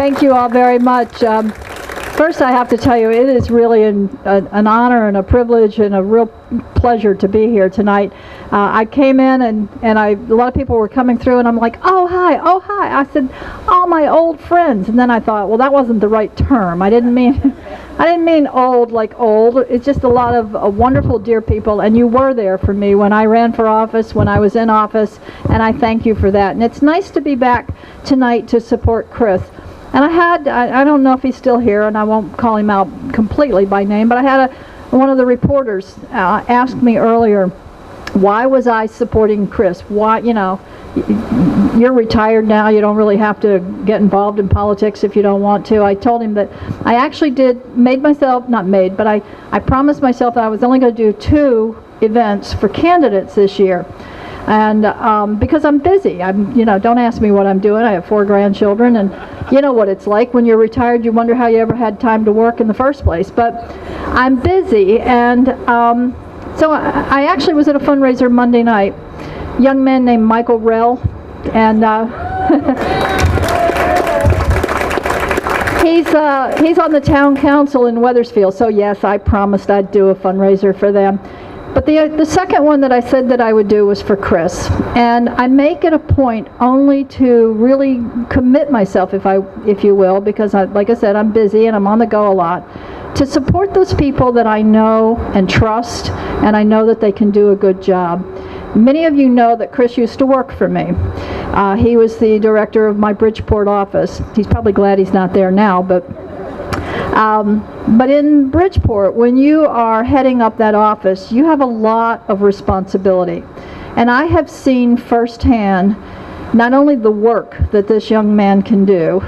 Thank you all very much. First, I have to tell you, it is really an honor and a privilege and a real pleasure to be here tonight. I came in and a lot of people were coming through, and I'm like, oh hi. I said, all my old friends, and then I thought, well, that wasn't the right term. I didn't mean old like old. It's just a lot of wonderful, dear people, and you were there for me when I ran for office, when I was in office, and I thank you for that. And it's nice to be back tonight to support Chris. And I don't know if he's still here, and I won't call him out completely by name, but I had one of the reporters ask me earlier, why was I supporting Chris? Why, you're retired now, you don't really have to get involved in politics if you don't want to. I told him that I actually I promised myself that I was only going to do 2 events for candidates this year. And because I'm busy, don't ask me what I'm doing. I have 4 grandchildren, and you know what it's like when you're retired. You wonder how you ever had time to work in the first place. But I'm busy, and so I actually was at a fundraiser Monday night. A young man named Michael Rell, and he's on the town council in Wethersfield. So yes, I promised I'd do a fundraiser for them. But the second one that I said that I would do was for Chris, and I make it a point only to really commit myself, if you will, because like I said, I'm busy and I'm on the go a lot, to support those people that I know and trust, and I know that they can do a good job. Many of you know that Chris used to work for me. He was the director of my Bridgeport office. He's probably glad he's not there now, but in Bridgeport, when you are heading up that office, you have a lot of responsibility. And I have seen firsthand not only the work that this young man can do,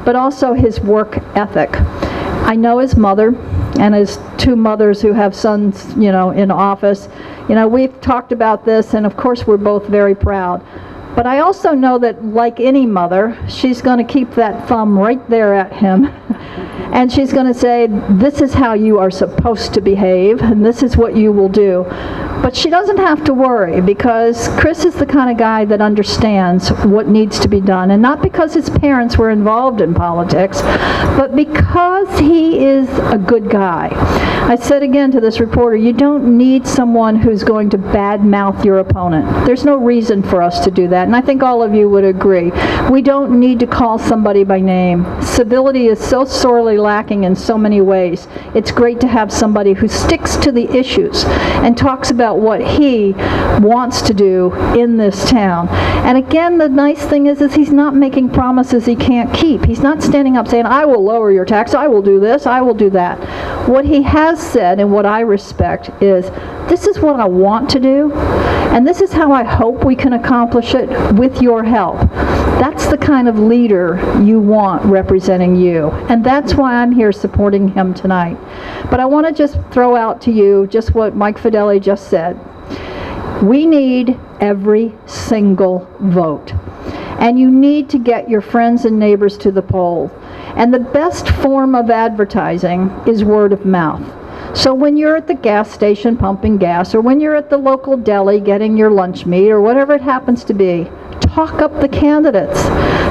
but also his work ethic. I know his mother and his 2 mothers who have sons, in office. We've talked about this, and of course we're both very proud. But I also know that, like any mother, she's going to keep that thumb right there at him. And she's going to say, this is how you are supposed to behave, and this is what you will do. But she doesn't have to worry, because Chris is the kind of guy that understands what needs to be done. And not because his parents were involved in politics, but because he is a good guy. I said again to this reporter, you don't need someone who's going to badmouth your opponent. There's no reason for us to do that, and I think all of you would agree. We don't need to call somebody by name. Civility is so sorely lacking in so many ways. It's great to have somebody who sticks to the issues and talks about what he wants to do in this town. And again, the nice thing is he's not making promises he can't keep. He's not standing up saying, I will lower your tax, I will do this, I will do that. What he has said, and what I respect, is this is what I want to do, and this is how I hope we can accomplish it with your help. That's the kind of leader you want representing you, and that's why I'm here supporting him tonight. But I want to just throw out to you just what Mike Fideli just said. We need every single vote, and you need to get your friends and neighbors to the poll. And the best form of advertising is word of mouth. So when you're at the gas station pumping gas, or when you're at the local deli getting your lunch meat, or whatever it happens to be, talk up the candidates.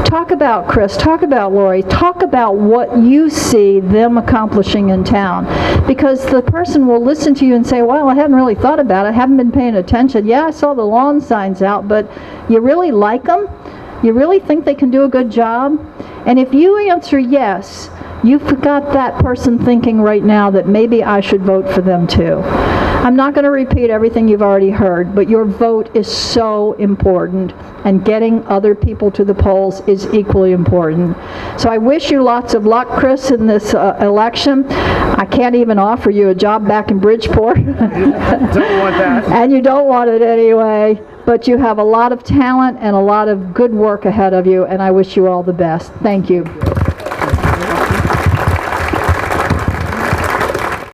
Talk about Chris, talk about Lori, talk about what you see them accomplishing in town. Because the person will listen to you and say, well, I hadn't really thought about it, I haven't been paying attention. Yeah, I saw the lawn signs out, but you really like them? You really think they can do a good job? And if you answer yes, you've got that person thinking right now that maybe I should vote for them too. I'm not going to repeat everything you've already heard, but your vote is so important, and getting other people to the polls is equally important. So I wish you lots of luck, Chris, in this election. I can't even offer you a job back in Bridgeport. Don't want that. And you don't want it anyway. But you have a lot of talent and a lot of good work ahead of you, and I wish you all the best. Thank you.